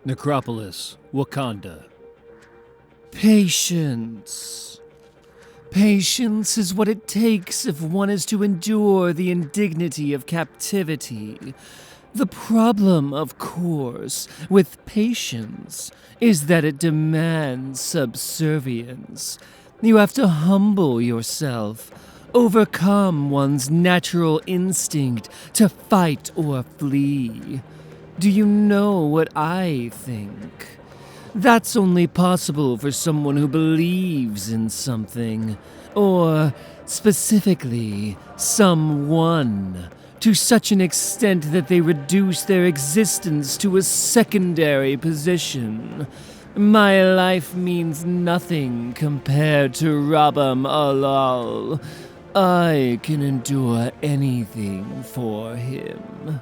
Necropolis, Wakanda. Patience. Patience is what it takes if one is to endure the indignity of captivity. The problem, of course, with patience is that it demands subservience. You have to humble yourself, overcome one's natural instinct to fight or flee. Do you know what I think? That's only possible for someone who believes in something, or, specifically, someone, to such an extent that they reduce their existence to a secondary position. My life means nothing compared to Rabam Alal. I can endure anything for him.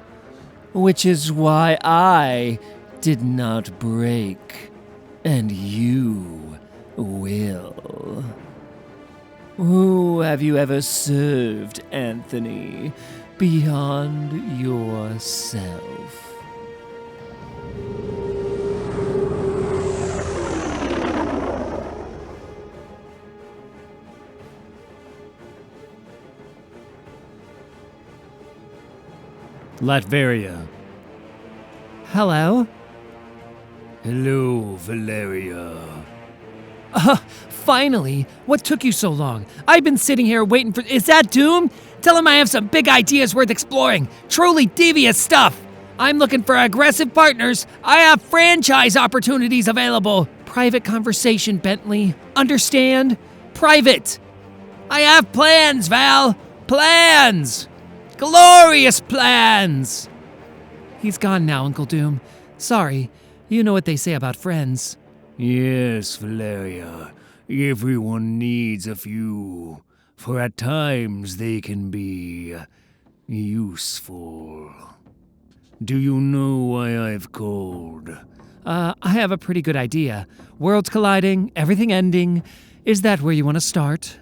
Which is why I did not break, and you will. Who have you ever served, Anthony, beyond yourself? Latveria. Hello? Hello, Valeria. Finally! What took you so long? I've been sitting here waiting for— Is that Doom? Tell him I have some big ideas worth exploring. Truly devious stuff. I'm looking for aggressive partners. I have franchise opportunities available. Private conversation, Bentley. Understand? Private. I have plans, Val. Plans. Glorious plans. He's gone now, Uncle Doom. Sorry. You know what they say about friends. Yes, Valeria. Everyone needs a few, for at times they can be useful. Do you know why I've called? I have a pretty good idea. Worlds colliding, everything ending. Is that where you want to start?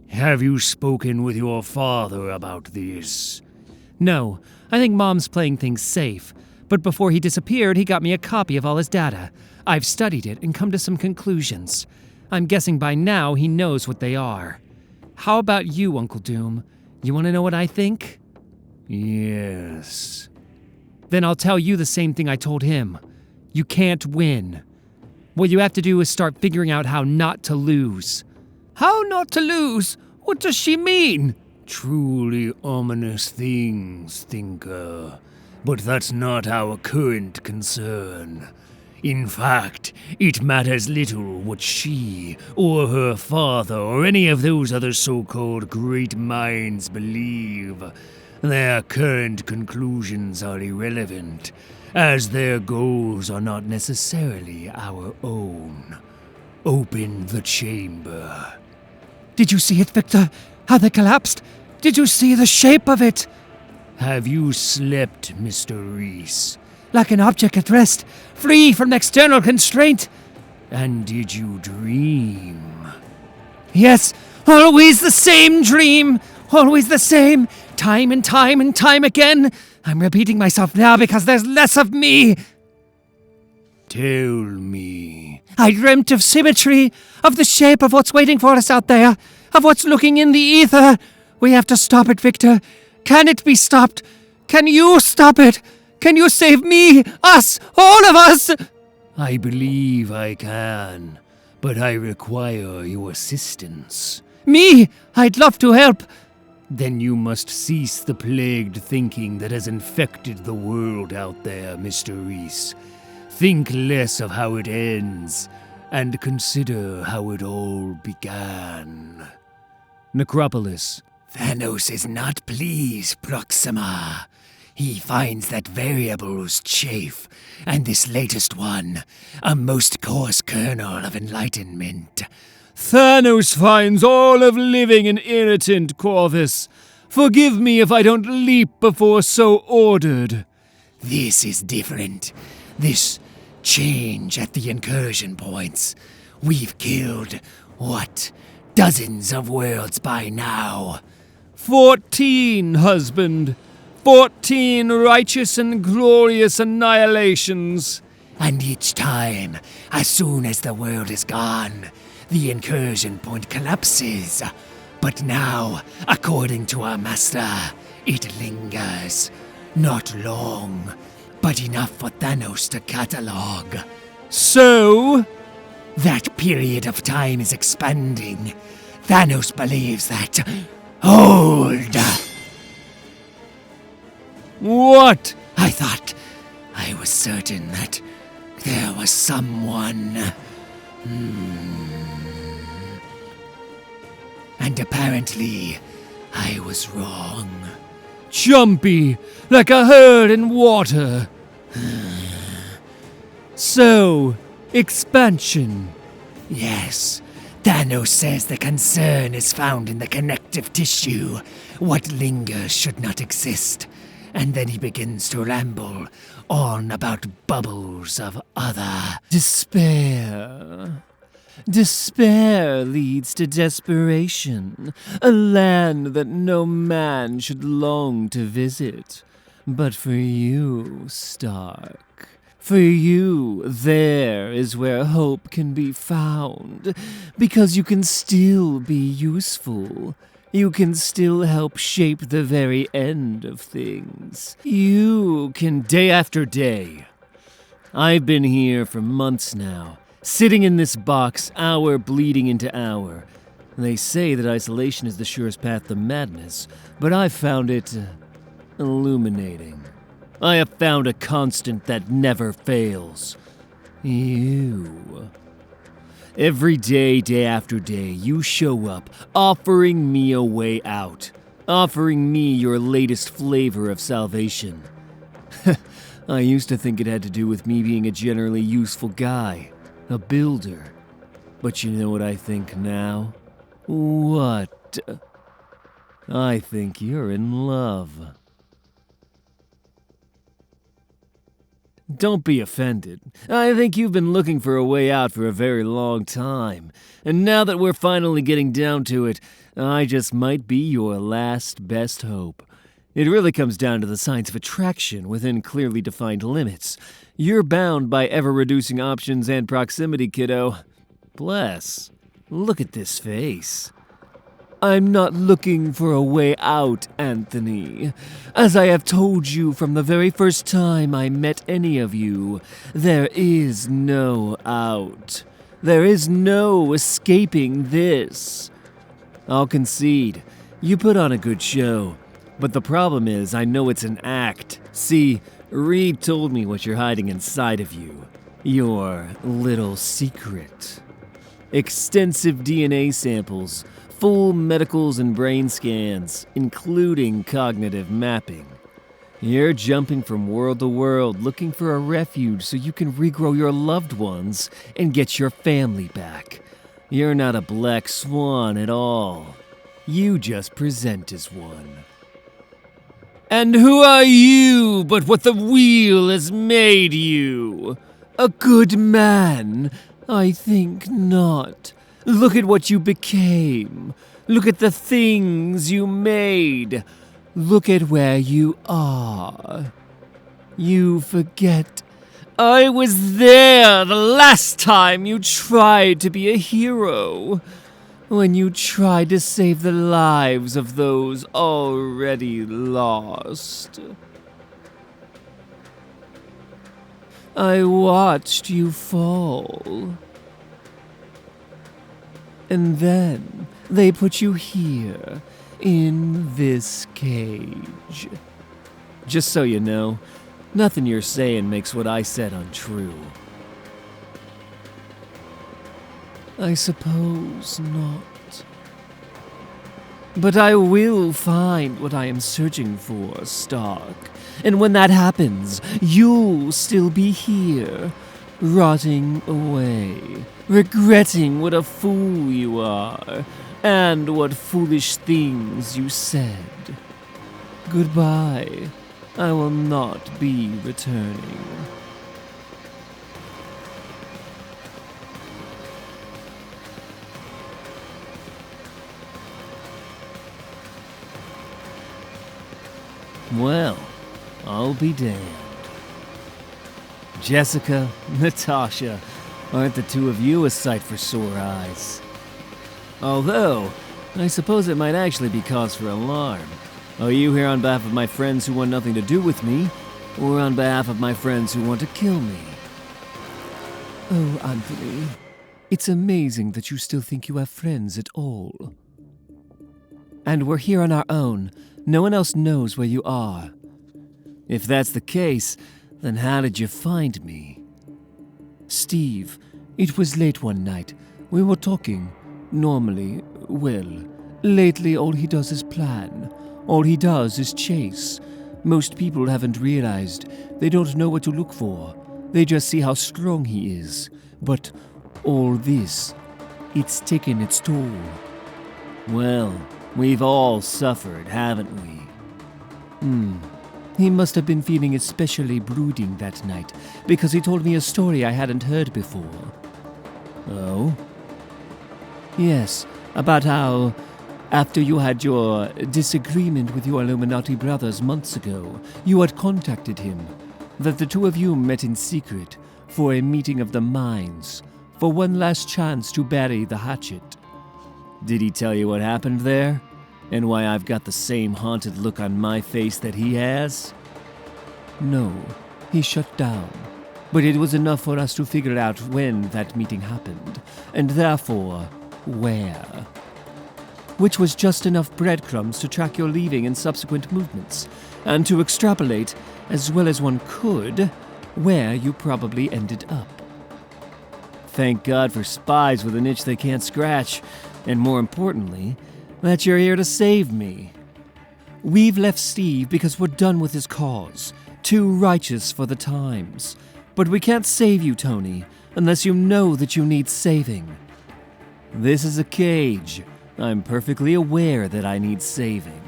Have you spoken with your father about this? No, I think Mom's playing things safe. But before he disappeared, he got me a copy of all his data. I've studied it and come to some conclusions. I'm guessing by now he knows what they are. How about you, Uncle Doom? You want to know what I think? Yes. Then I'll tell you the same thing I told him. You can't win. What you have to do is start figuring out how not to lose. How not to lose? What does she mean? Truly ominous things, thinker. But that's not our current concern. In fact, it matters little what she, or her father, or any of those other so-called great minds believe. Their current conclusions are irrelevant, as their goals are not necessarily our own. Open the chamber. Did you see it, Victor? How they collapsed? Did you see the shape of it? Have you slept, Mr. Reese? Like an object at rest, free from external constraint. And did you dream? Yes, always the same dream. Always the same. Time and time and time again. I'm repeating myself now because there's less of me. Tell me. I dreamt of symmetry, of the shape of what's waiting for us out there, of what's looking in the ether. We have to stop it, Victor. Can it be stopped? Can you stop it? Can you save me, us, all of us? I believe I can, but I require your assistance. Me? I'd love to help. Then you must cease the plagued thinking that has infected the world out there, Mr. Reese. Think less of how it ends, and consider how it all began. Necropolis. Thanos is not pleased, Proxima. He finds that variables chafe, and this latest one, a most coarse kernel of enlightenment. Thanos finds all of living an irritant, Corvus. Forgive me if I don't leap before so ordered. This is different. This change at the incursion points. We've killed, what, dozens of worlds by now. 14, husband. 14 righteous and glorious annihilations. And each time, as soon as the world is gone, the incursion point collapses. But now, according to our master, it lingers. Not long, but enough for Thanos to catalog. So? That period of time is expanding. Thanos believes that... Hold! What? I thought... I was certain that there was someone... And apparently, I was wrong. Jumpy, like a herd in water. So, expansion. Yes, Thanos says the concern is found in the connective tissue. What lingers should not exist. And then he begins to ramble on about bubbles of other... Despair. Despair leads to desperation, a land that no man should long to visit. But for you, Stark, for you, there is where hope can be found, because you can still be useful. You can still help shape the very end of things. You can, day after day. I've been here for months now, sitting in this box, hour bleeding into hour. They say that isolation is the surest path to madness, but I've found it illuminating. I have found a constant that never fails. You. Every day, day after day, you show up, offering me a way out, offering me your latest flavor of salvation. I used to think it had to do with me being a generally useful guy, a builder. But you know what I think now? What? I think you're in love. Don't be offended. I think you've been looking for a way out for a very long time. And now that we're finally getting down to it, I just might be your last best hope. It really comes down to the science of attraction within clearly defined limits. You're bound by ever-reducing options and proximity, kiddo. Bless. Look at this face. I'm not looking for a way out, Anthony. As I have told you from the very first time I met any of you, there is no out. There is no escaping this. I'll concede, you put on a good show. But the problem is, I know it's an act. See, Reed told me what you're hiding inside of you. Your little secret. Extensive DNA samples, full medicals and brain scans, including cognitive mapping. You're jumping from world to world looking for a refuge so you can regrow your loved ones and get your family back. You're not a black swan at all. You just present as one. And who are you but what the wheel has made you? A good man? I think not. Look at what you became. Look at the things you made. Look at where you are. You forget. I was there the last time you tried to be a hero. When you tried to save the lives of those already lost. I watched you fall. And then they put you here, in this cage. Just so you know, nothing you're saying makes what I said untrue. I suppose not. But I will find what I am searching for, Stark. And when that happens, you'll still be here, rotting away, regretting what a fool you are, and what foolish things you said. Goodbye. I will not be returning. Well, I'll be damned. Jessica, Natasha, aren't the two of you a sight for sore eyes? Although, I suppose it might actually be cause for alarm. Are you here on behalf of my friends who want nothing to do with me, or on behalf of my friends who want to kill me? Oh, Anthony, it's amazing that you still think you have friends at all. And we're here on our own. No one else knows where you are. If that's the case, then how did you find me? Steve, it was late one night. We were talking. Normally, well, lately all he does is plan. All he does is chase. Most people haven't realized. They don't know what to look for. They just see how strong he is. But all this, it's taken its toll. Well, we've all suffered, haven't we? He must have been feeling especially brooding that night, because he told me a story I hadn't heard before. Oh? Yes, about how, after you had your disagreement with your Illuminati brothers months ago, you had contacted him, that the two of you met in secret for a meeting of the minds, for one last chance to bury the hatchet. Did he tell you what happened there? And why I've got the same haunted look on my face that he has? No, he shut down. But it was enough for us to figure out when that meeting happened, and therefore, where. Which was just enough breadcrumbs to track your leaving and subsequent movements, and to extrapolate, as well as one could, where you probably ended up. Thank God for spies with an itch they can't scratch, and more importantly, that you're here to save me. We've left Steve because we're done with his cause, too righteous for the times. But we can't save you, Tony, unless you know that you need saving. This is a cage. I'm perfectly aware that I need saving.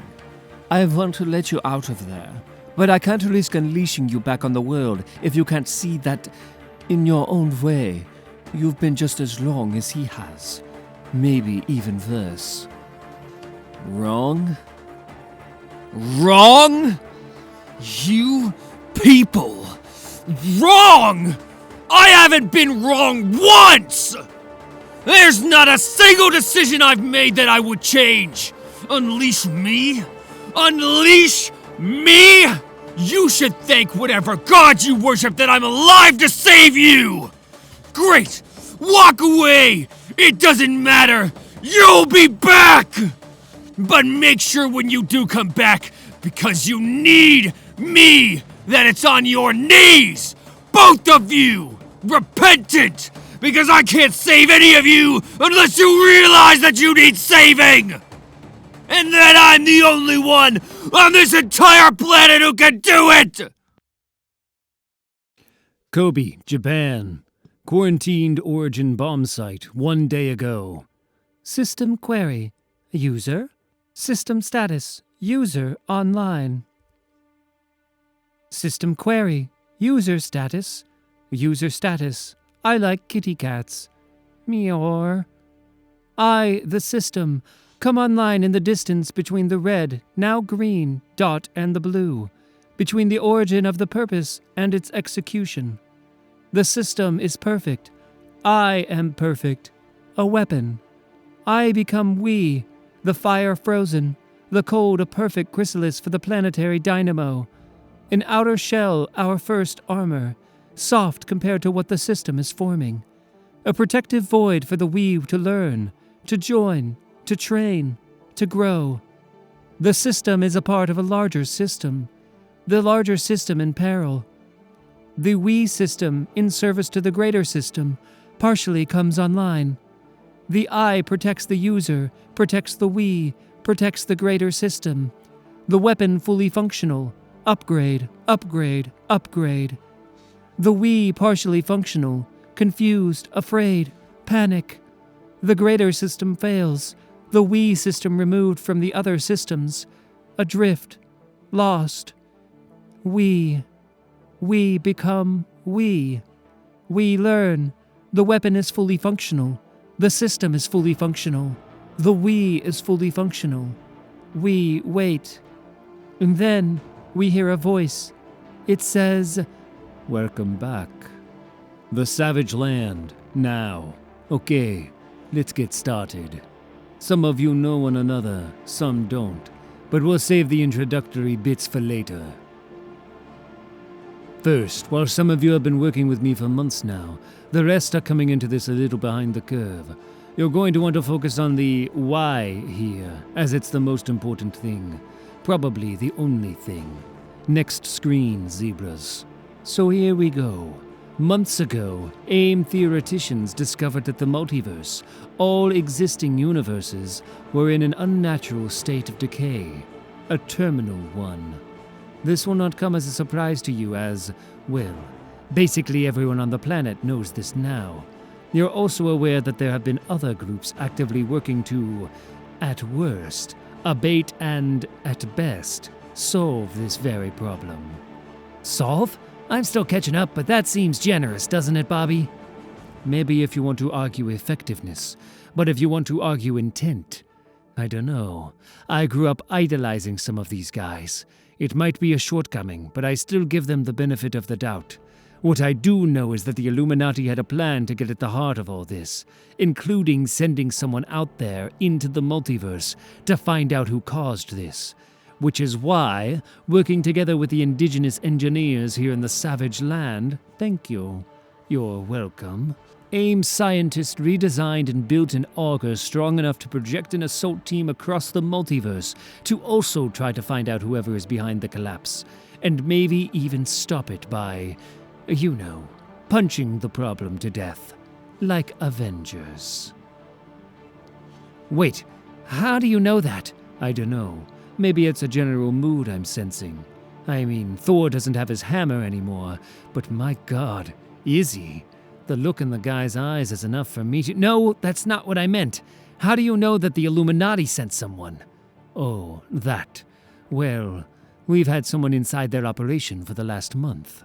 I want to let you out of there, but I can't risk unleashing you back on the world if you can't see that, in your own way, you've been just as wrong as he has. Maybe even worse. Wrong? Wrong? You people! Wrong! I haven't been wrong once! There's not a single decision I've made that I would change! Unleash me? Unleash me? You should thank whatever god you worship that I'm alive to save you! Great! Walk away! It doesn't matter! You'll be back! But make sure when you do come back, because you need me, that it's on your knees! Both of you! Repentant! Because I can't save any of you unless you realize that you need saving! And that I'm the only one on this entire planet who can do it! Kobe, Japan. Quarantined origin bomb site 1 day ago. System query. User. System status. User online. System query. User status. User status. I like kitty cats. Meow. I, the system, come online in the distance between the red, now green, dot and the blue, between the origin of the purpose and its execution. The system is perfect. I am perfect. A weapon. I become we, the fire frozen, the cold a perfect chrysalis for the planetary dynamo. An outer shell, our first armor, soft compared to what the system is forming. A protective void for the we to learn, to join, to train, to grow. The system is a part of a larger system, the larger system in peril. The we system, in service to the greater system, partially comes online. The I protects the user, protects the we, protects the greater system. The weapon fully functional. Upgrade, upgrade, upgrade. The we partially functional, confused, afraid, panic. The greater system fails. The we system removed from the other systems. Adrift, lost. We become we. We learn. The weapon is fully functional. The system is fully functional. The we is fully functional. We wait. And then we hear a voice. It says, Welcome back. The Savage Land, now. Okay, let's get started. Some of you know one another, some don't, but we'll save the introductory bits for later. First, while some of you have been working with me for months now, the rest are coming into this a little behind the curve. You're going to want to focus on the why here, as it's the most important thing. Probably the only thing. Next screen, zebras. So here we go. Months ago, AIM theoreticians discovered that the multiverse, all existing universes, were in an unnatural state of decay. A terminal one. This will not come as a surprise to you as, well, basically everyone on the planet knows this now. You're also aware that there have been other groups actively working to, at worst, abate and, at best, solve this very problem. Solve? I'm still catching up, but that seems generous, doesn't it, Bobby? Maybe if you want to argue effectiveness, but if you want to argue intent, I don't know. I grew up idolizing some of these guys. It might be a shortcoming, but I still give them the benefit of the doubt. What I do know is that the Illuminati had a plan to get at the heart of all this, including sending someone out there into the multiverse to find out who caused this. Which is why, working together with the indigenous engineers here in the Savage Land, thank you, you're welcome, AIM scientists redesigned and built an auger strong enough to project an assault team across the multiverse to also try to find out whoever is behind the collapse, and maybe even stop it by, you know, punching the problem to death, like Avengers. Wait, how do you know that? I don't know. Maybe it's a general mood I'm sensing. I mean, Thor doesn't have his hammer anymore, but my God, is he? The look in the guy's eyes is enough for me to— No, that's not what I meant. How do you know that the Illuminati sent someone? Oh, that. Well, we've had someone inside their operation for the last month.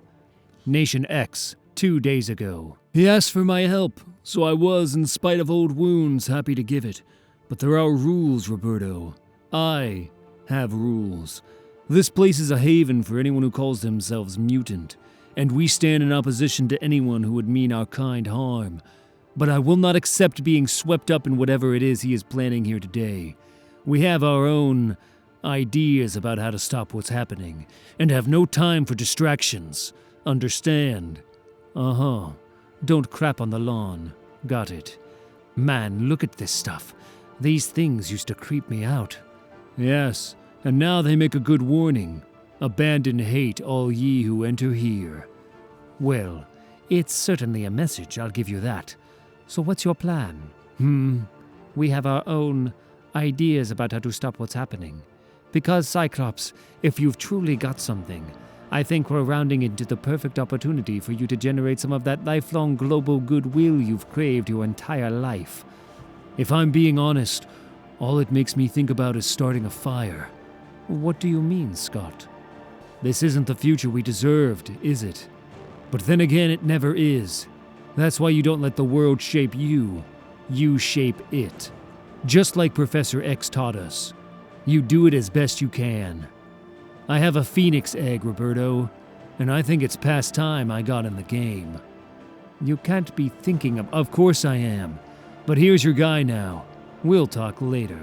Nation X, 2 days ago. He asked for my help, so I was, in spite of old wounds, happy to give it. But there are rules, Roberto. I have rules. This place is a haven for anyone who calls themselves mutant, and we stand in opposition to anyone who would mean our kind harm. But I will not accept being swept up in whatever it is he is planning here today. We have our own ideas about how to stop what's happening, and have no time for distractions. Understand? Uh-huh. Don't crap on the lawn. Got it. Man, look at this stuff. These things used to creep me out. Yes, and now they make a good warning. Abandon hate, all ye who enter here. Well, it's certainly a message, I'll give you that. So what's your plan? We have our own ideas about how to stop what's happening. Because, Cyclops, if you've truly got something, I think we're rounding into the perfect opportunity for you to generate some of that lifelong global goodwill you've craved your entire life. If I'm being honest, all it makes me think about is starting a fire. What do you mean, Scott? This isn't the future we deserved, is it? But then again, it never is. That's why you don't let the world shape you. You shape it. Just like Professor X taught us. You do it as best you can. I have a phoenix egg, Roberto, and I think it's past time I got in the game. You can't be thinking of course I am. But here's your guy now. We'll talk later.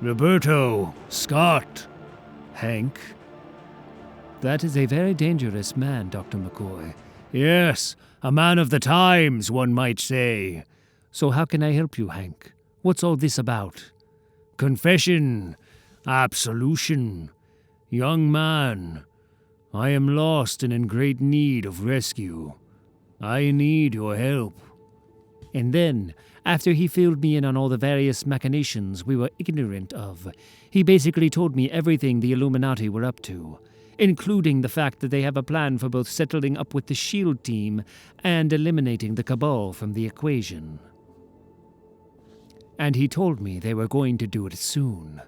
Roberto, Scott. Hank? That is a very dangerous man, Dr. McCoy. Yes, a man of the times, one might say. So how can I help you, Hank? What's all this about? Confession, absolution. Young man, I am lost and in great need of rescue. I need your help. And then, after he filled me in on all the various machinations we were ignorant of, he basically told me everything the Illuminati were up to, including the fact that they have a plan for both settling up with the SHIELD team and eliminating the Cabal from the equation. And he told me they were going to do it soon.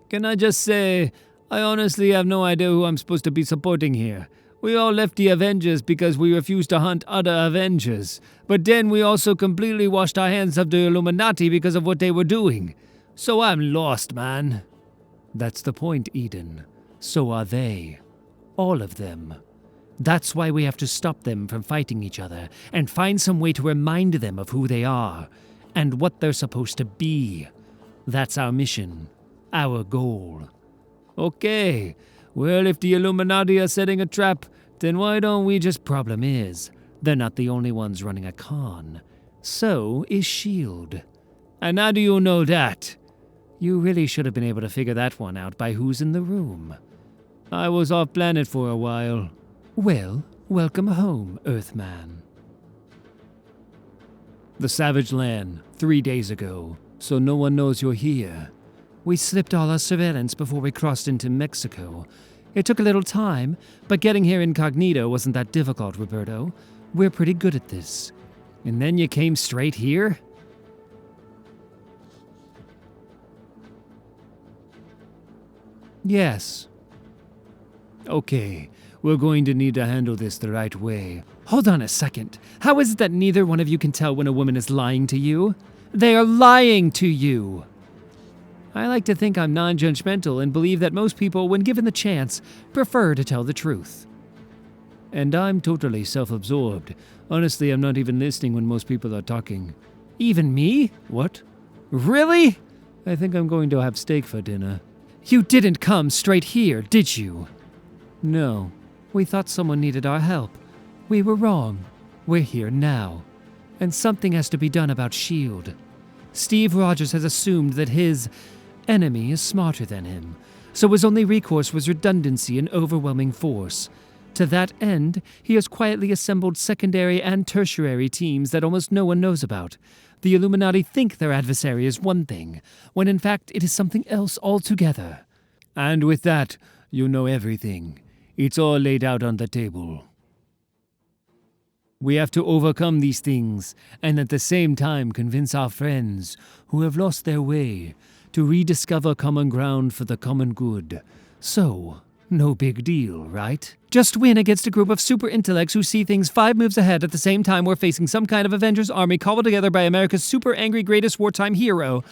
Can I just say, I honestly have no idea who I'm supposed to be supporting here. We all left the Avengers because we refused to hunt other Avengers. But then we also completely washed our hands of the Illuminati because of what they were doing. So I'm lost, man. That's the point, Eden. So are they. All of them. That's why we have to stop them from fighting each other and find some way to remind them of who they are and what they're supposed to be. That's our mission, our goal. Okay, well, if the Illuminati are setting a trap, then why don't we just... Problem is, they're not the only ones running a con. So is S.H.I.E.L.D. And how do you know that? You really should have been able to figure that one out by who's in the room. I was off planet for a while. Well, welcome home, Earthman. The Savage Land, 3 days ago, so no one knows you're here. We slipped all our surveillance before we crossed into Mexico. It took a little time, but getting here incognito wasn't that difficult, Roberto. We're pretty good at this. And then you came straight here? Yes. Okay, we're going to need to handle this the right way. Hold on a second. How is it that neither one of you can tell when a woman is lying to you? They are lying to you! I like to think I'm non-judgmental and believe that most people, when given the chance, prefer to tell the truth. And I'm totally self-absorbed. Honestly, I'm not even listening when most people are talking. Even me? What? Really? I think I'm going to have steak for dinner. You didn't come straight here, did you? No. We thought someone needed our help. We were wrong. We're here now. And something has to be done about S.H.I.E.L.D. Steve Rogers has assumed that his enemy is smarter than him, so his only recourse was redundancy and overwhelming force. To that end, he has quietly assembled secondary and tertiary teams that almost no one knows about. The Illuminati think their adversary is one thing, when in fact it is something else altogether. And with that, you know everything. It's all laid out on the table. We have to overcome these things, and at the same time convince our friends, who have lost their way, to rediscover common ground for the common good. So, no big deal, right? Just win against a group of super intellects who see things 5 moves ahead at the same time we're facing some kind of Avengers army cobbled together by America's super angry greatest wartime hero.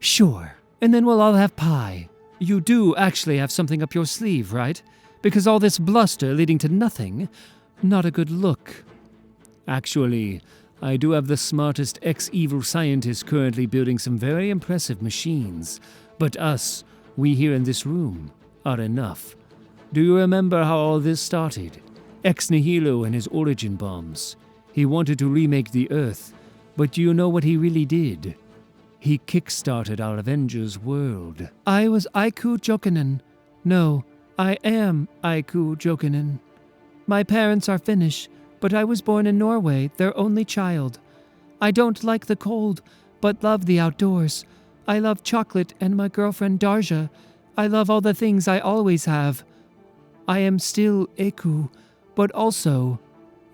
Sure, and then we'll all have pie. You do actually have something up your sleeve, right? Because all this bluster leading to nothing, not a good look. Actually, I do have the smartest ex-evil scientists currently building some very impressive machines. But us, we here in this room, are enough. Do you remember how all this started? Ex Nihilo and his origin bombs. He wanted to remake the Earth, but do you know what he really did? He kick-started our Avengers world. I was Aiku Jokinen. No, I am Aiku Jokinen. My parents are Finnish, but I was born in Norway, their only child. I don't like the cold, but love the outdoors. I love chocolate and my girlfriend Darja. I love all the things I always have. I am still Eku, but also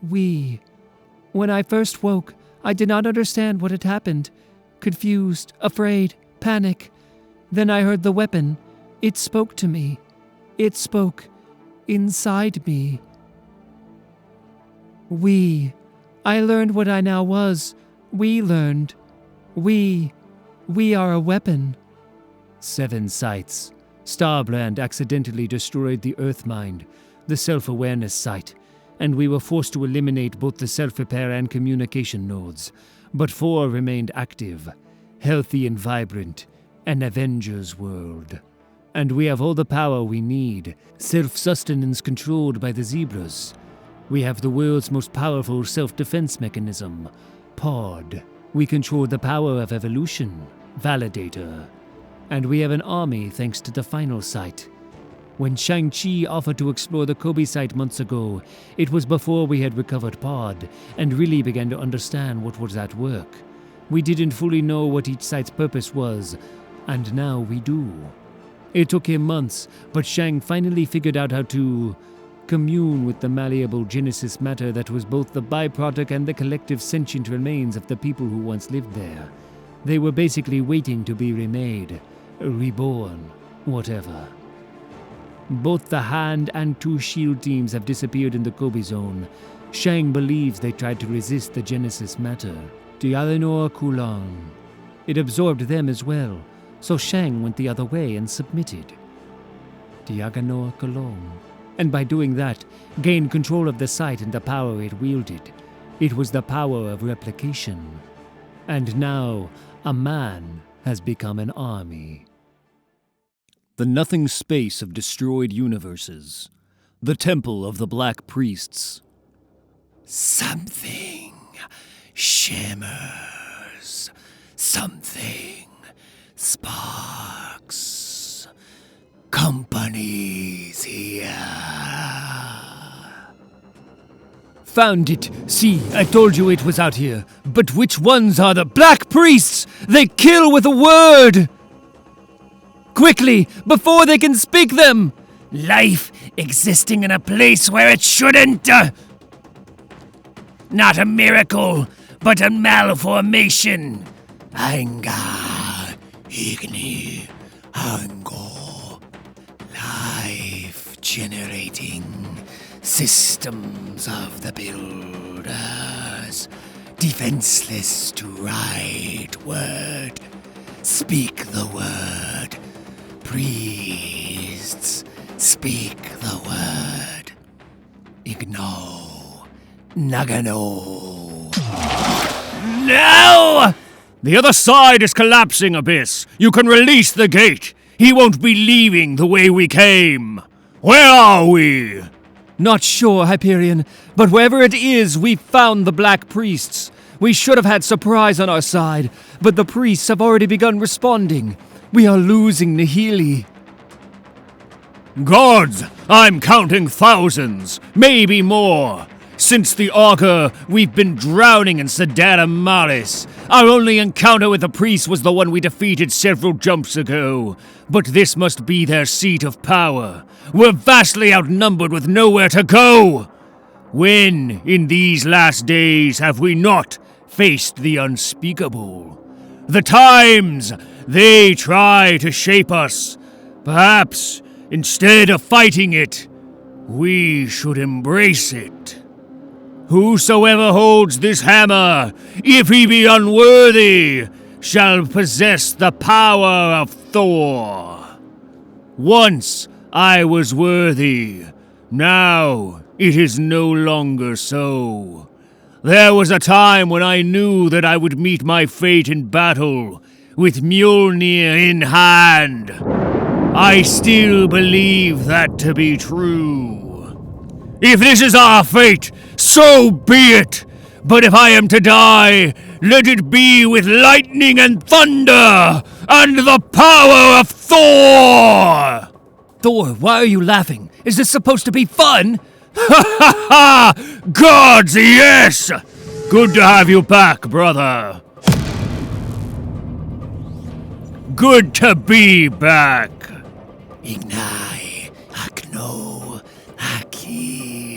we. When I first woke, I did not understand what had happened. Confused, afraid, panic. Then I heard the weapon. It spoke to me. It spoke inside me. We. I learned what I now was. We learned. We are a weapon. 7 sites. Starbrand accidentally destroyed the Earthmind, the self-awareness site, and we were forced to eliminate both the self-repair and communication nodes. But 4 remained active, healthy and vibrant, an Avengers world. And we have all the power we need, self-sustenance controlled by the zebras. We have the world's most powerful self-defense mechanism, Pod. We control the power of evolution, Validator. And we have an army thanks to the final site. When Shang-Chi offered to explore the Kobe site months ago, it was before we had recovered Pod and really began to understand what was at work. We didn't fully know what each site's purpose was, and now we do. It took him months, but Shang finally figured out how to commune with the malleable Genesis matter that was both the byproduct and the collective sentient remains of the people who once lived there. They were basically waiting to be remade, reborn, whatever. Both the Hand and 2 S.H.I.E.L.D. teams have disappeared in the Kobe zone. Shang believes they tried to resist the Genesis matter. Dialenor Kulan. It absorbed them as well, so Shang went the other way and submitted. Diagonor Kolong. and by doing that, gain control of the site and the power it wielded. It was the power of replication. And now, a man has become an army. The nothing space of destroyed universes. The temple of the Black Priests. Something shimmers. Something sparks. Company's here. Found it. See, I told you it was out here. But which ones are the Black Priests? They kill with a word! Quickly, before they can speak them! Life existing in a place where it shouldn't. Not a miracle, but a malformation. Anger, igni, hunger. Life generating systems of the builders. Defenseless to write word. Speak the word. Priests, speak the word. Igno, nagano. No! The other side is collapsing, Abyss. You can release the gate. He won't be leaving the way we came. Where are we? Not sure, Hyperion, but wherever it is, we've found the Black Priests. We should have had surprise on our side, but the priests have already begun responding. We are losing Nihili. Gods, I'm counting thousands, maybe more. Since the augur, we've been drowning in Sedera Maris. Our only encounter with the priests was the one we defeated several jumps ago. But this must be their seat of power. We're vastly outnumbered with nowhere to go. When, in these last days, have we not faced the unspeakable? The times, they try to shape us. Perhaps, instead of fighting it, we should embrace it. Whosoever holds this hammer, if he be unworthy, shall possess the power of Thor. Once I was worthy, now it is no longer so. There was a time when I knew that I would meet my fate in battle, with Mjolnir in hand. I still believe that to be true. If this is our fate, so be it. But if I am to die, let it be with lightning and thunder, and the power of Thor! Thor, why are you laughing? Is this supposed to be fun? Ha ha ha! Gods, yes! Good to have you back, brother. Good to be back. Ignai, Akno, Aki.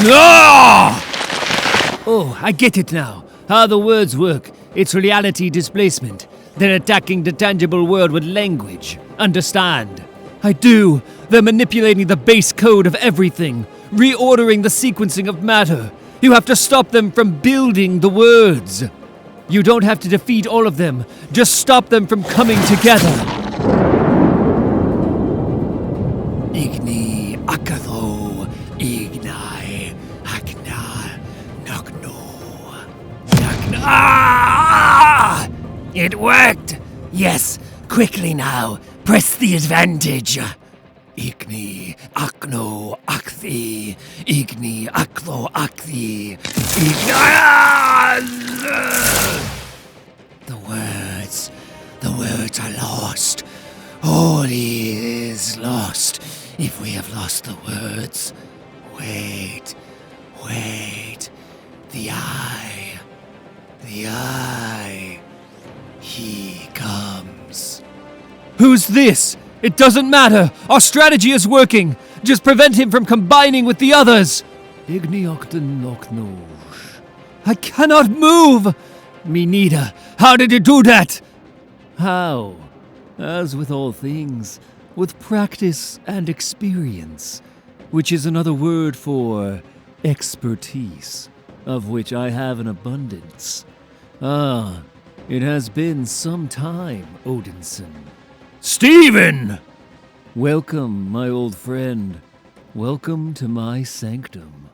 Ah! Oh, I get it now. How the words work. It's reality displacement. They're attacking the tangible world with language. Understand? I do. They're manipulating the base code of everything, reordering the sequencing of matter. You have to stop them from building the words. You don't have to defeat all of them. Just stop them from coming together. Igni, Akatho, Ignai, Akna, Nagno, Nagna. Ah! It worked! Yes, quickly now. Press the advantage. Igni, Akno, Akthi, Igni, Aklo, Akthi, The words are lost. All is lost if we have lost the words. Wait. The eye. He comes. Who's this? It doesn't matter. Our strategy is working. Just prevent him from combining with the others. I cannot move. Me neither. How did you do that? How? As with all things, with practice and experience, which is another word for expertise, of which I have an abundance. Ah, it has been some time, Odinson. Stephen! Welcome, my old friend. Welcome to my sanctum.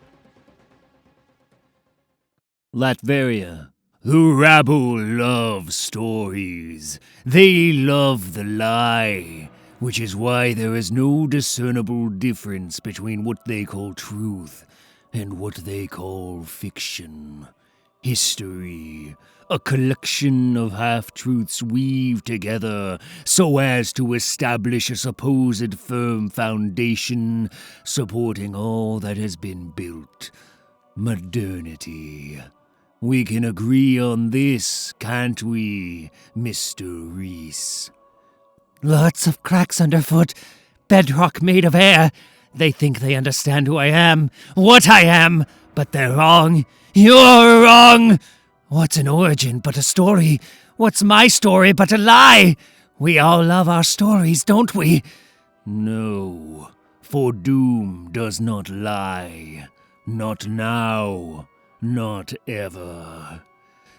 Latveria. The rabble love stories. They love the lie, which is why there is no discernible difference between what they call truth and what they call fiction. History, a collection of half-truths weaved together so as to establish a supposed firm foundation supporting all that has been built. Modernity. We can agree on this, can't we, Mr. Reese? Lots of cracks underfoot, bedrock made of air. They think they understand who I am, what I am, but they're wrong. You're wrong! What's an origin but a story? What's my story but a lie? We all love our stories, don't we? No, for Doom does not lie. Not now. Not ever.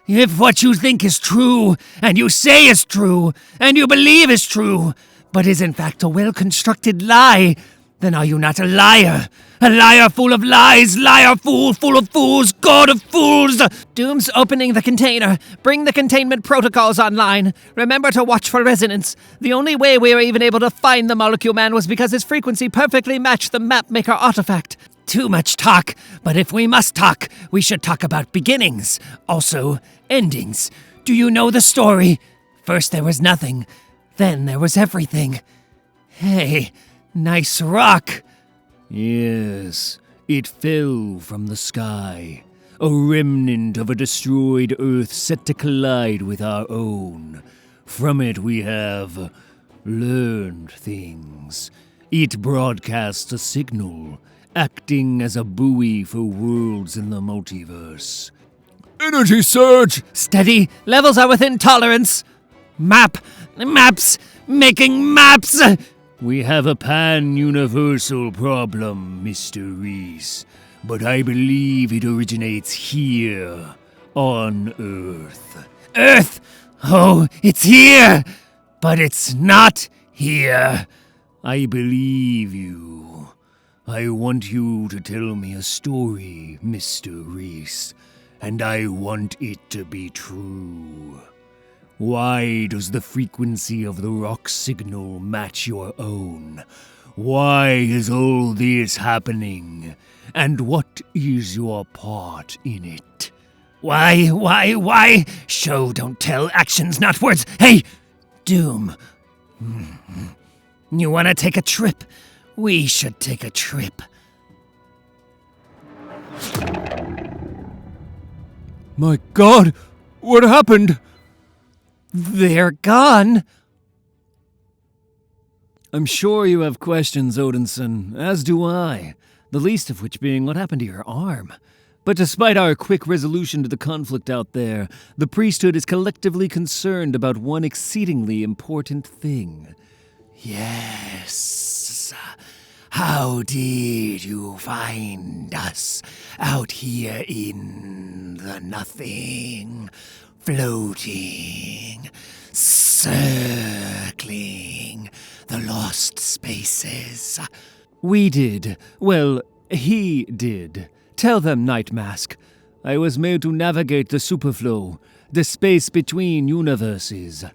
If what you think is true, and you say is true, and you believe is true, but is in fact a well-constructed lie, then are you not a liar? A liar full of lies, liar fool full of fools, god of fools! Doom's opening the container. Bring the containment protocols online. Remember to watch for resonance. The only way we were even able to find the Molecule Man was because his frequency perfectly matched the Mapmaker artifact. Too much talk, but if we must talk, we should talk about beginnings. Also, endings. Do you know the story? First there was nothing, then there was everything. Hey, nice rock. Yes, it fell from the sky. A remnant of a destroyed Earth set to collide with our own. From it we have learned things. It broadcasts a signal, acting as a buoy for worlds in the multiverse. Energy surge! Steady, levels are within tolerance. Maps, making maps! We have a pan-universal problem, Mr. Reese, but I believe it originates here, on Earth. Earth! Oh, it's here! But it's not here. I believe you. I want you to tell me a story, Mr. Reese, and I want it to be true. Why does the frequency of the rock signal match your own? Why is all this happening? And what is your part in it? Why? Show, don't tell, actions, not words. Hey, Doom. You wanna take a trip? We should take a trip. My God, what happened? They're gone. I'm sure you have questions, Odinson, as do I. The least of which being what happened to your arm. But despite our quick resolution to the conflict out there, the priesthood is collectively concerned about one exceedingly important thing. Yes. How did you find us out here in the nothing, floating, circling the lost spaces? We did. Well, he did. Tell them, Night Mask. I was made to navigate the superflow, the space between universes.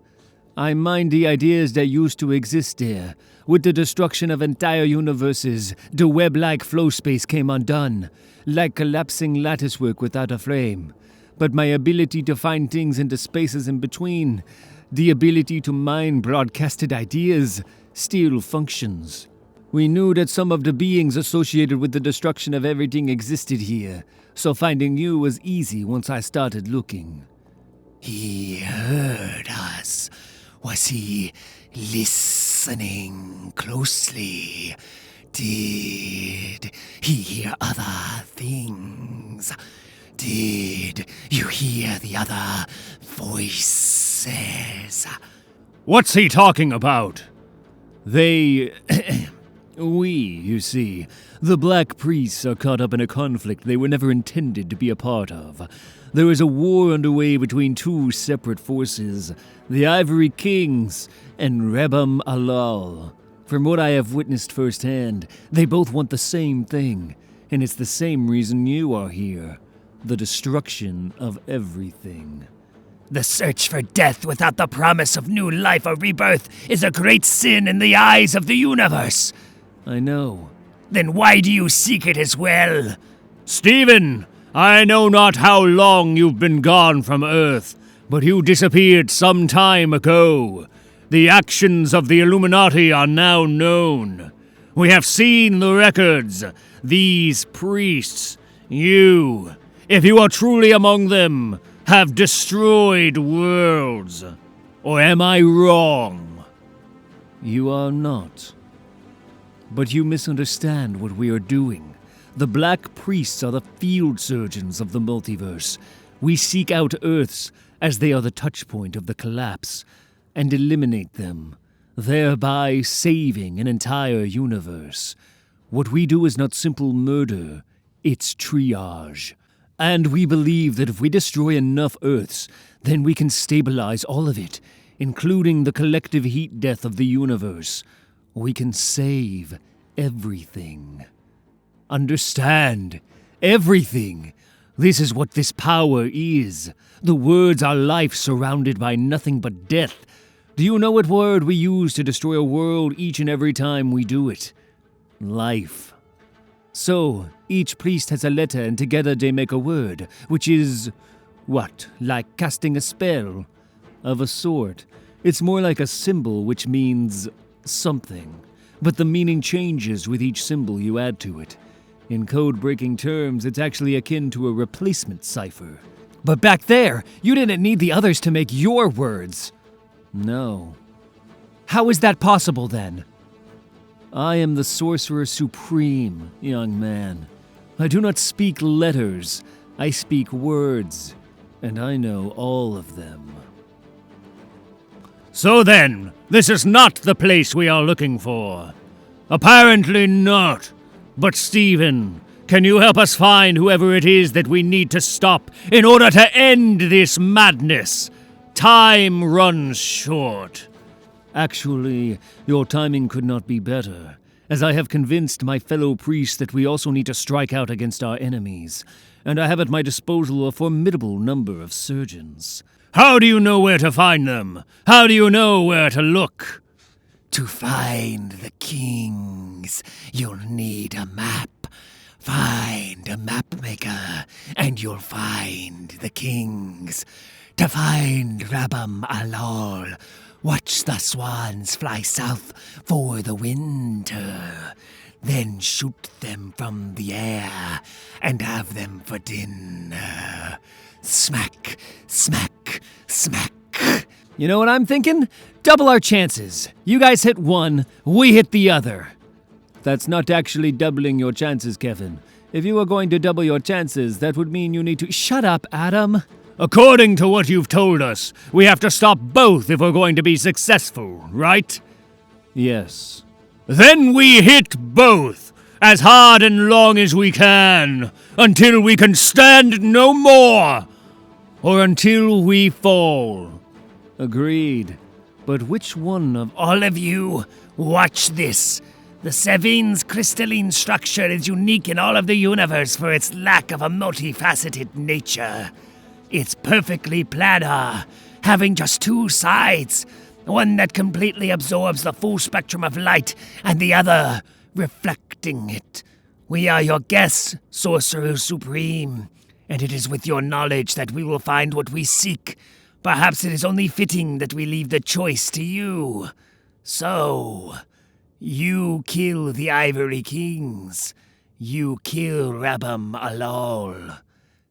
I mind the ideas that used to exist there. With the destruction of entire universes, the web-like flow space came undone, like collapsing latticework without a flame. But my ability to find things in the spaces in between, the ability to mine broadcasted ideas, still functions. We knew that some of the beings associated with the destruction of everything existed here, so finding you was easy once I started looking. He heard us. Was he listening closely? Did he hear other things? Did you hear the other voices? What's he talking about? We, you see, the Black Priests are caught up in a conflict they were never intended to be a part of. There is a war underway between two separate forces, the Ivory Kings and Rebam Alal. From what I have witnessed firsthand, they both want the same thing, and it's the same reason you are here. The destruction of everything. The search for death without the promise of new life or rebirth is a great sin in the eyes of the universe. I know. Then why do you seek it as well? Stephen, I know not how long you've been gone from Earth, but you disappeared some time ago. The actions of the Illuminati are now known. We have seen the records. These priests, you, if you are truly among them, have destroyed worlds. Or am I wrong? You are not. But you misunderstand what we are doing. The Black Priests are the field surgeons of the multiverse. We seek out Earths, as they are the touchpoint of the collapse, and eliminate them, thereby saving an entire universe. What we do is not simple murder, it's triage. And we believe that if we destroy enough Earths, then we can stabilize all of it, including the collective heat death of the universe. We can save everything. Understand? Everything. This is what this power is. The words are life surrounded by nothing but death. Do you know what word we use to destroy a world each and every time we do it? Life. So, each priest has a letter and together they make a word, which is, what, like casting a spell? Of a sort. It's more like a symbol which means something. But the meaning changes with each symbol you add to it. In code-breaking terms, it's actually akin to a replacement cipher. But back there, you didn't need the others to make your words. No. How is that possible then? I am the Sorcerer Supreme, young man. I do not speak letters, I speak words, and I know all of them. So then, this is not the place we are looking for. Apparently not. But Stephen, can you help us find whoever it is that we need to stop in order to end this madness? Time runs short. Actually, your timing could not be better, as I have convinced my fellow priests that we also need to strike out against our enemies, and I have at my disposal a formidable number of surgeons. How do you know where to find them? How do you know where to look? To find the kings, you'll need a map. Find a map maker, and you'll find the kings. To find Rabam Alol, watch the swans fly south for the winter. Then shoot them from the air and have them for dinner. Smack, smack, smack. You know what I'm thinking? Double our chances. You guys hit one, we hit the other. That's not actually doubling your chances, Kevin. If you are going to double your chances, that would mean you need to— Shut up, Adam. According to what you've told us, we have to stop both if we're going to be successful, right? Yes. Then we hit both, as hard and long as we can, until we can stand no more, or until we fall. Agreed. But which one of— All of you, watch this. The Sevin's crystalline structure is unique in all of the universe for its lack of a multifaceted nature. It's perfectly planar, having just two sides, one that completely absorbs the full spectrum of light, and the other reflecting it. We are your guests, Sorcerer Supreme, and it is with your knowledge that we will find what we seek. Perhaps it is only fitting that we leave the choice to you. So, you kill the Ivory Kings. You kill Rabam Alol.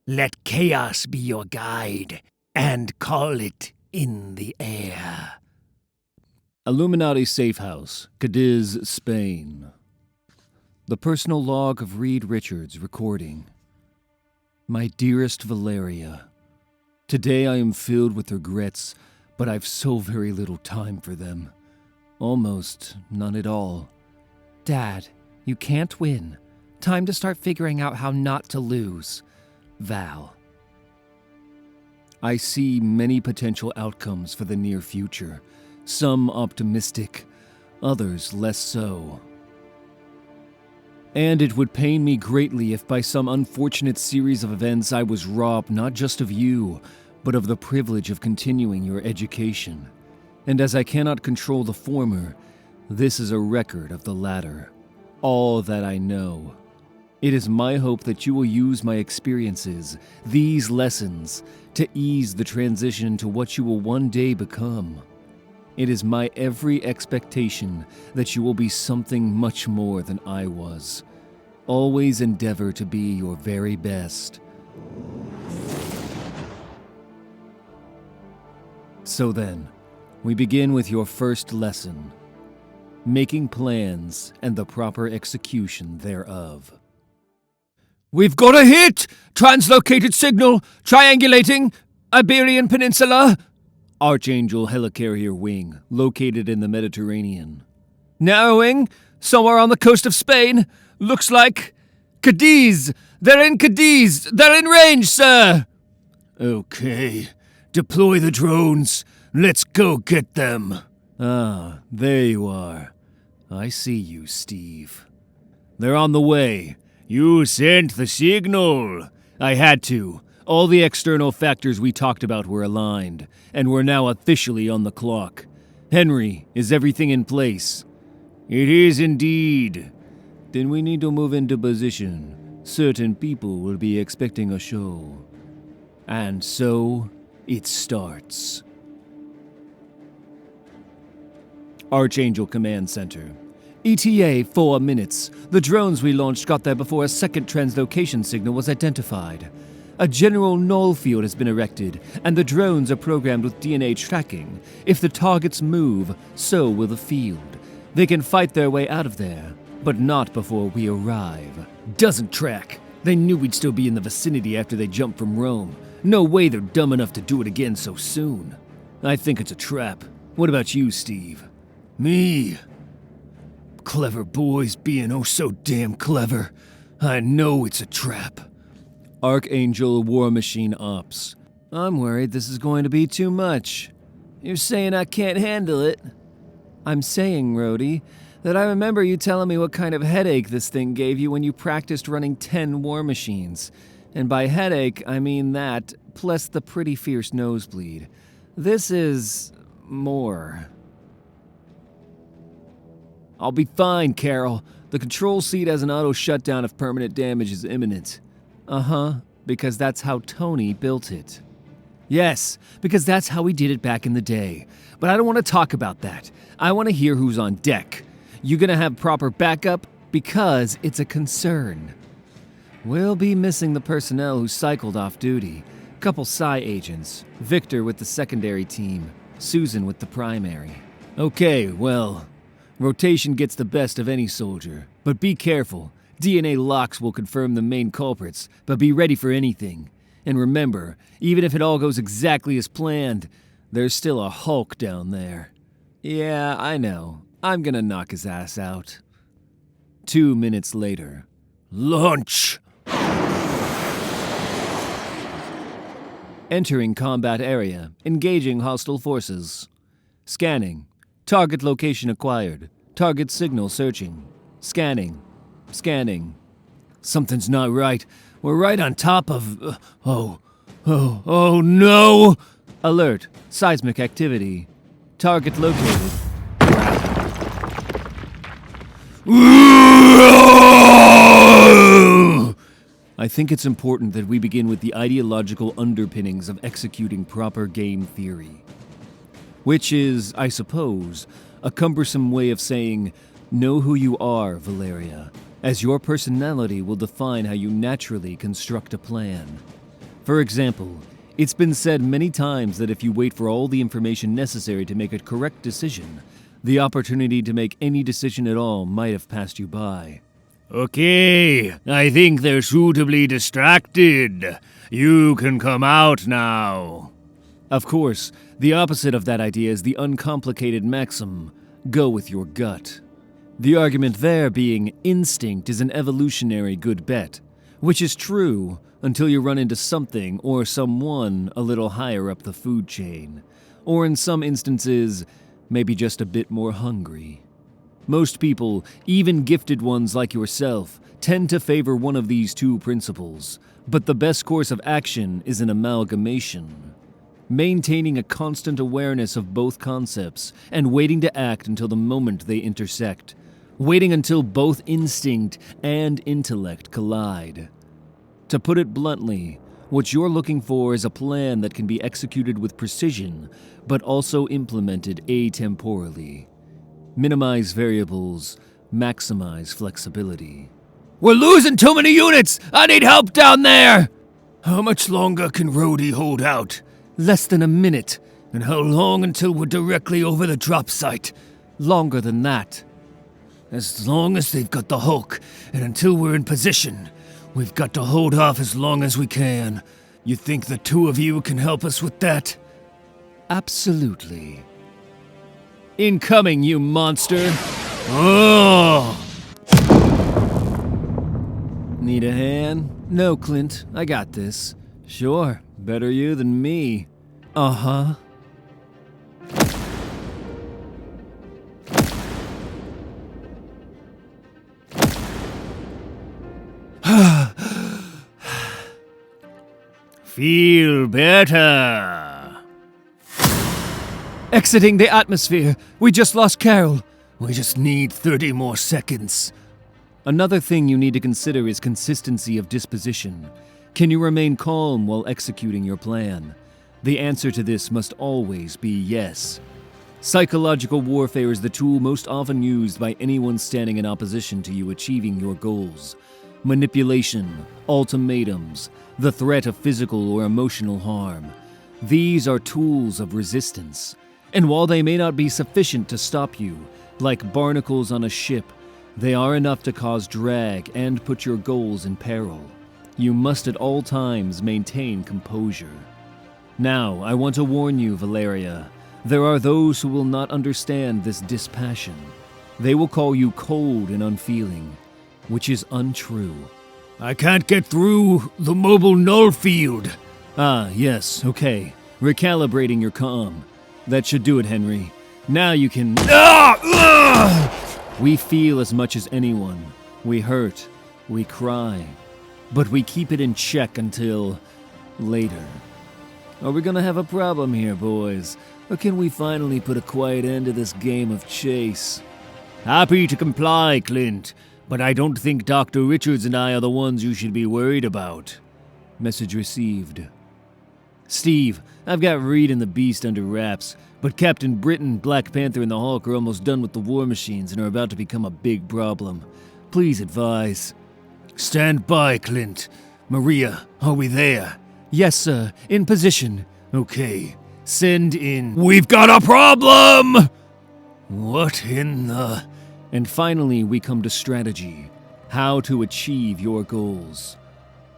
Let chaos be your guide, and call it in the air. Illuminati Safe House, Cadiz, Spain. The personal log of Reed Richards recording. My dearest Valeria, today I am filled with regrets, but I've so very little time for them. Almost none at all. Dad, you can't win. Time to start figuring out how not to lose. Val. I see many potential outcomes for the near future, some optimistic, others less so. And it would pain me greatly if by some unfortunate series of events I was robbed not just of you, but of the privilege of continuing your education. And as I cannot control the former, this is a record of the latter, all that I know. It is my hope that you will use my experiences, these lessons, to ease the transition into what you will one day become. It is my every expectation that you will be something much more than I was. Always endeavor to be your very best. So then, we begin with your first lesson, making plans and the proper execution thereof. We've got a hit! Translocated signal, triangulating, Iberian Peninsula. Archangel Helicarrier Wing, located in the Mediterranean. Narrowing, somewhere on the coast of Spain. Looks like Cadiz. They're in Cadiz. They're in range, sir. Okay. Deploy the drones. Let's go get them. Ah, there you are. I see you, Steve. They're on the way. You sent the signal. I had to. All the external factors we talked about were aligned, and we're now officially on the clock. Henry, is everything in place? It is indeed. Then we need to move into position. Certain people will be expecting a show. And so, it starts. Archangel Command Center. ETA 4 minutes. The drones we launched got there before a second translocation signal was identified. A general null field has been erected, and the drones are programmed with DNA tracking. If the targets move, so will the field. They can fight their way out of there, but not before we arrive. Doesn't track. They knew we'd still be in the vicinity after they jumped from Rome. No way they're dumb enough to do it again so soon. I think it's a trap. What about you, Steve? Me? Clever boys being oh so damn clever. I know it's a trap. Archangel War Machine Ops. I'm worried this is going to be too much. You're saying I can't handle it? I'm saying, Rhodey, that I remember you telling me what kind of headache this thing gave you when you practiced running 10 war machines. And by headache, I mean that, plus the pretty fierce nosebleed. This is more. I'll be fine, Carol. The control seat has an auto shutdown if permanent damage is imminent. Uh-huh, because that's how Tony built it. Yes, because that's how we did it back in the day. But I don't want to talk about that. I want to hear who's on deck. You gonna have proper backup? Because it's a concern. We'll be missing the personnel who cycled off duty. Couple Psi agents. Victor with the secondary team. Susan with the primary. Okay, well, rotation gets the best of any soldier. But be careful. DNA locks will confirm the main culprits, but be ready for anything. And remember, even if it all goes exactly as planned, there's still a Hulk down there. Yeah, I know. I'm gonna knock his ass out. 2 minutes later. Launch! Entering combat area. Engaging hostile forces. Scanning. Target location acquired. Target signal searching. Scanning. Scanning. Something's not right. We're right on top of... Oh no! Alert. Seismic activity. Target located. I think it's important that we begin with the ideological underpinnings of executing proper game theory. Which is, I suppose, a cumbersome way of saying, know who you are, Valeria, as your personality will define how you naturally construct a plan. For example, it's been said many times that if you wait for all the information necessary to make a correct decision, the opportunity to make any decision at all might have passed you by. Okay, I think they're suitably distracted. You can come out now. Of course, the opposite of that idea is the uncomplicated maxim, go with your gut. The argument there being instinct is an evolutionary good bet, which is true until you run into something or someone a little higher up the food chain, or in some instances, maybe just a bit more hungry. Most people, even gifted ones like yourself, tend to favor one of these two principles, but the best course of action is an amalgamation. Maintaining a constant awareness of both concepts and waiting to act until the moment they intersect. Waiting until both instinct and intellect collide. To put it bluntly, what you're looking for is a plan that can be executed with precision, but also implemented atemporally. Minimize variables, maximize flexibility. We're losing too many units! I need help down there! How much longer can Rhodey hold out? Less than a minute. And how long until we're directly over the drop site? Longer than that. As long as they've got the Hulk, and until we're in position, we've got to hold off as long as we can. You think the two of you can help us with that? Absolutely. Incoming, you monster! Oh! Need a hand? No, Clint. I got this. Sure, better you than me. Uh-huh. Feel better. Exiting the atmosphere. We just lost Carol. We just need 30 more seconds. Another thing you need to consider is consistency of disposition. Can you remain calm while executing your plan? The answer to this must always be yes. Psychological warfare is the tool most often used by anyone standing in opposition to you achieving your goals. Manipulation, ultimatums, the threat of physical or emotional harm. These are tools of resistance. And while they may not be sufficient to stop you, like barnacles on a ship, they are enough to cause drag and put your goals in peril. You must at all times maintain composure. Now, I want to warn you, Valeria. There are those who will not understand this dispassion. They will call you cold and unfeeling, which is untrue. I can't get through the mobile null field. Ah, yes, okay. Recalibrating your comm. That should do it, Henry. Now you can... We feel as much as anyone. We hurt. We cry. But we keep it in check until... later. Are we gonna have a problem here, boys? Or can we finally put a quiet end to this game of chase? Happy to comply, Clint. But I don't think Dr. Richards and I are the ones you should be worried about. Message received. Steve, I've got Reed and the Beast under wraps, but Captain Britain, Black Panther, and the Hulk are almost done with the war machines and are about to become a big problem. Please advise. Stand by, Clint. Maria, are we there? Yes, sir. In position. Okay. Send in... We've got a problem! What in the... And finally, we come to strategy. How to achieve your goals.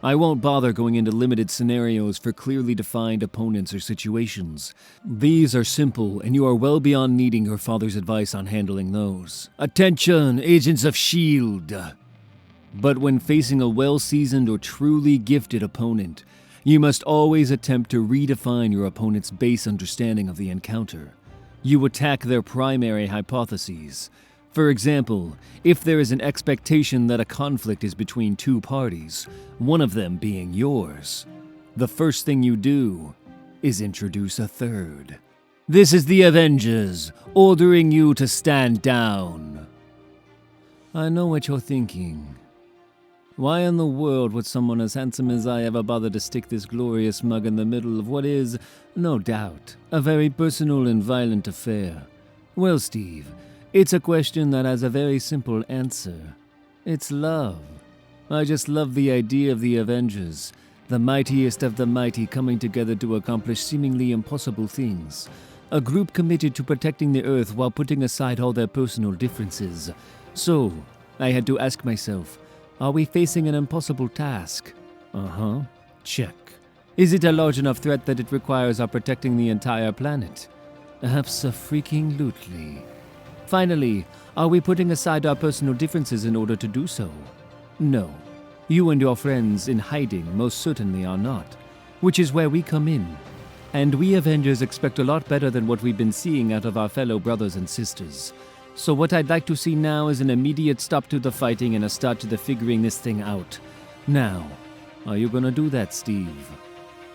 I won't bother going into limited scenarios for clearly defined opponents or situations. These are simple, and you are well beyond needing your father's advice on handling those. Attention, agents of S.H.I.E.L.D. But when facing a well-seasoned or truly gifted opponent, you must always attempt to redefine your opponent's base understanding of the encounter. You attack their primary hypotheses. For example, if there is an expectation that a conflict is between two parties, one of them being yours, the first thing you do is introduce a third. This is the Avengers, ordering you to stand down. I know what you're thinking. Why in the world would someone as handsome as I ever bother to stick this glorious mug in the middle of what is, no doubt, a very personal and violent affair? Well, Steve, it's a question that has a very simple answer. It's love. I just love the idea of the Avengers, the mightiest of the mighty coming together to accomplish seemingly impossible things. A group committed to protecting the Earth while putting aside all their personal differences. So, I had to ask myself, are we facing an impossible task? Uh-huh. Check. Is it a large enough threat that it requires our protecting the entire planet? Abso-freaking-lutely. Finally, are we putting aside our personal differences in order to do so? No. You and your friends in hiding most certainly are not, which is where we come in. And we Avengers expect a lot better than what we've been seeing out of our fellow brothers and sisters. So what I'd like to see now is an immediate stop to the fighting and a start to the figuring this thing out. Now, are you gonna do that, Steve?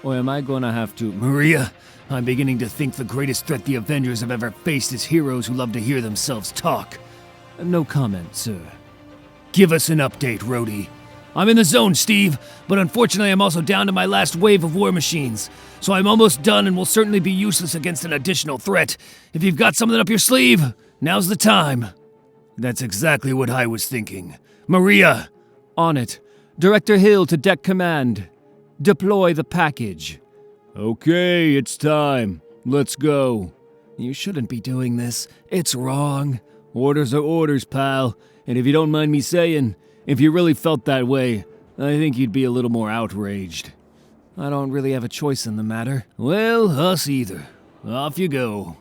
Or am I gonna have to... Maria, I'm beginning to think the greatest threat the Avengers have ever faced is heroes who love to hear themselves talk. No comment, sir. Give us an update, Rhodey. I'm in the zone, Steve, but unfortunately I'm also down to my last wave of war machines. So I'm almost done and will certainly be useless against an additional threat. If you've got something up your sleeve, now's the time. That's exactly what I was thinking. Maria! On it. Director Hill to deck command. Deploy the package. Okay, it's time. Let's go. You shouldn't be doing this. It's wrong. Orders are orders, pal. And if you don't mind me saying, if you really felt that way, I think you'd be a little more outraged. I don't really have a choice in the matter. Well, us either. Off you go.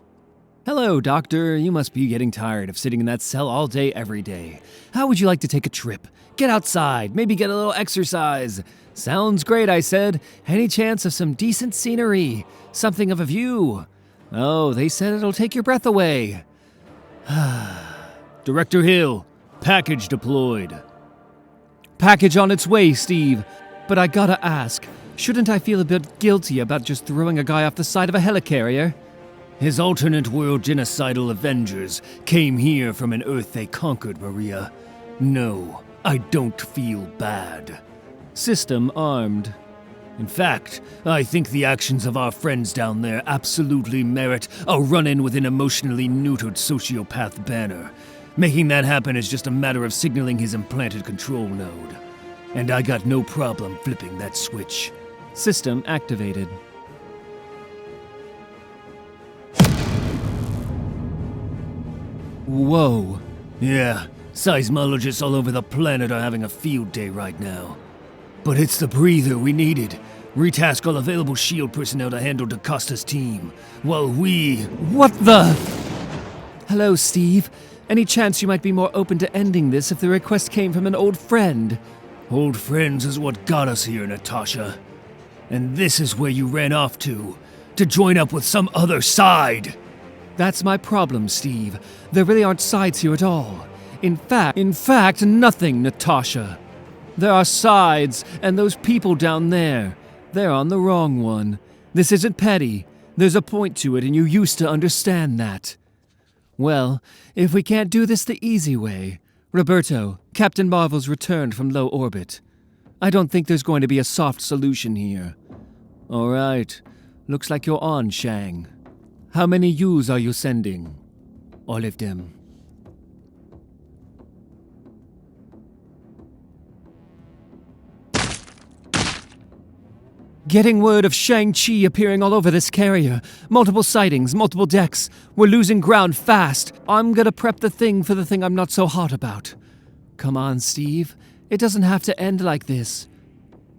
Hello, Doctor. You must be getting tired of sitting in that cell all day, every day. How would you like to take a trip? Get outside, maybe get a little exercise. Sounds great, I said. Any chance of some decent scenery? Something of a view? Oh, they said it'll take your breath away. Director Hill, package deployed. Package on its way, Steve. But I gotta ask, shouldn't I feel a bit guilty about just throwing a guy off the side of a helicarrier? His alternate world genocidal Avengers came here from an Earth they conquered, Maria. No, I don't feel bad. System armed. In fact, I think the actions of our friends down there absolutely merit a run-in with an emotionally neutered sociopath banner. Making that happen is just a matter of signaling his implanted control node. And I got no problem flipping that switch. System activated. Whoa. Yeah, seismologists all over the planet are having a field day right now. But it's the breather we needed. Retask all available S.H.I.E.L.D. personnel to handle DaCosta's team, while we... What the... Hello, Steve. Any chance you might be more open to ending this if the request came from an old friend? Old friends is what got us here, Natasha. And this is where you ran off to join up with some other side. That's my problem, Steve. There really aren't sides here at all. In fact, nothing, Natasha. There are sides, and those people down there, they're on the wrong one. This isn't petty. There's a point to it, and you used to understand that. Well, if we can't do this the easy way... Roberto, Captain Marvel's returned from low orbit. I don't think there's going to be a soft solution here. All right. Looks like you're on, Shang. How many U's are you sending? All of them. Getting word of Shang-Chi appearing all over this carrier. Multiple sightings, multiple decks. We're losing ground fast. I'm gonna prep the thing for the thing I'm not so hot about. Come on, Steve. It doesn't have to end like this.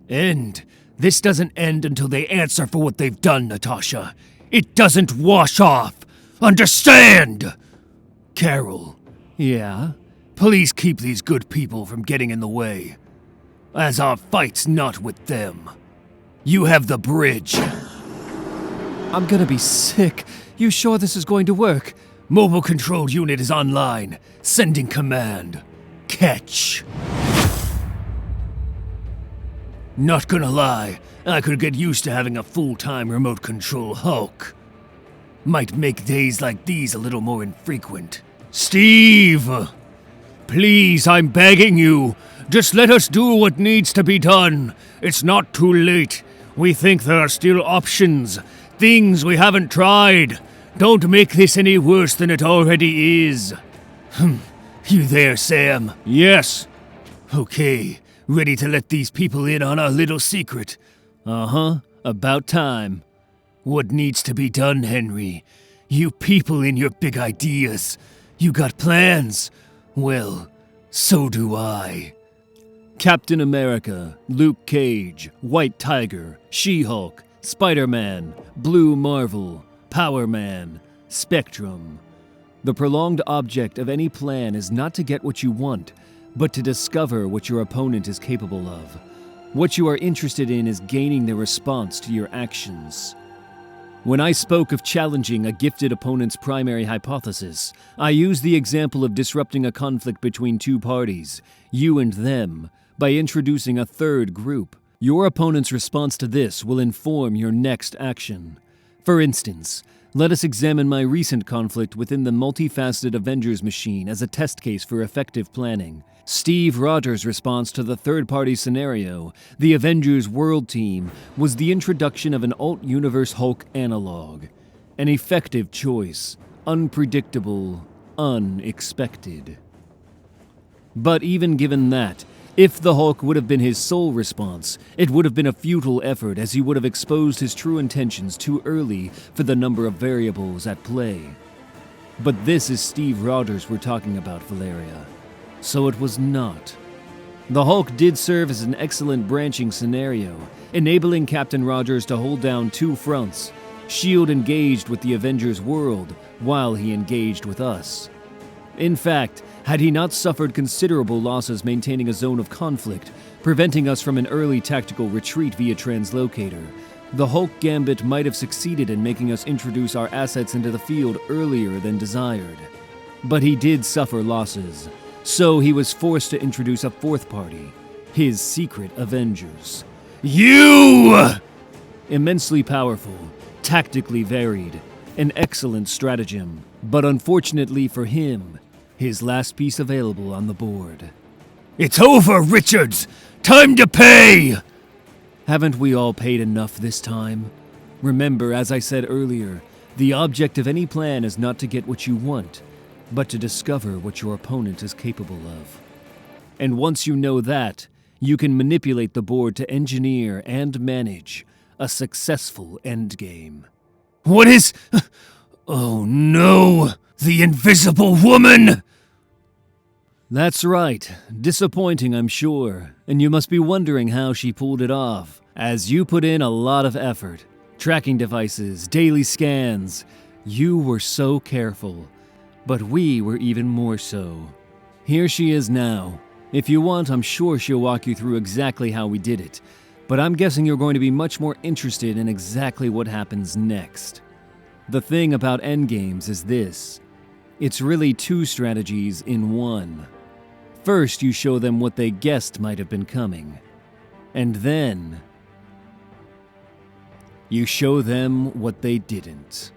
End? This doesn't end until they answer for what they've done, Natasha. It doesn't wash off. Understand? Carol. Yeah? Please keep these good people from getting in the way. As our fight's not with them. You have the bridge. I'm gonna be sick. You sure this is going to work? Mobile control unit is online. Sending command. Catch. Not gonna lie, I could get used to having a full-time remote control Hulk. Might make days like these a little more infrequent. Steve! Please, I'm begging you. Just let us do what needs to be done. It's not too late. We think there are still options. Things we haven't tried. Don't make this any worse than it already is. You there, Sam? Yes. Okay. Ready to let these people in on our little secret? Uh-huh. About time. What needs to be done, Henry? You people in your big ideas. You got plans? Well, so do I. Captain America, Luke Cage, White Tiger, She-Hulk, Spider-Man, Blue Marvel, Power Man, Spectrum. The prolonged object of any plan is not to get what you want, but to discover what your opponent is capable of. What you are interested in is gaining their response to your actions. When I spoke of challenging a gifted opponent's primary hypothesis, I used the example of disrupting a conflict between two parties, you and them, by introducing a third group. Your opponent's response to this will inform your next action. For instance, let us examine my recent conflict within the multifaceted Avengers machine as a test case for effective planning. Steve Rogers' response to the third-party scenario, the Avengers World Team, was the introduction of an alt-universe Hulk analog. An effective choice, unpredictable, unexpected. But even given that, if the Hulk would have been his sole response, it would have been a futile effort as he would have exposed his true intentions too early for the number of variables at play. But this is Steve Rogers we're talking about, Valeria. So it was not. The Hulk did serve as an excellent branching scenario, enabling Captain Rogers to hold down two fronts. S.H.I.E.L.D. engaged with the Avengers world, while he engaged with us. In fact, had he not suffered considerable losses maintaining a zone of conflict, preventing us from an early tactical retreat via translocator, the Hulk Gambit might have succeeded in making us introduce our assets into the field earlier than desired. But he did suffer losses, so he was forced to introduce a fourth party, his secret Avengers. You! Immensely powerful, tactically varied, an excellent stratagem, but unfortunately for him, his last piece available on the board. It's over, Richards! Time to pay! Haven't we all paid enough this time? Remember, as I said earlier, the object of any plan is not to get what you want, but to discover what your opponent is capable of. And once you know that, you can manipulate the board to engineer and manage a successful endgame. What is... Oh no! The Invisible Woman! That's right. Disappointing, I'm sure. And you must be wondering how she pulled it off, as you put in a lot of effort. Tracking devices, daily scans. You were so careful. But we were even more so. Here she is now. If you want, I'm sure she'll walk you through exactly how we did it. But I'm guessing you're going to be much more interested in exactly what happens next. The thing about endgames is this. It's really two strategies in one. First, you show them what they guessed might have been coming. And then, you show them what they didn't.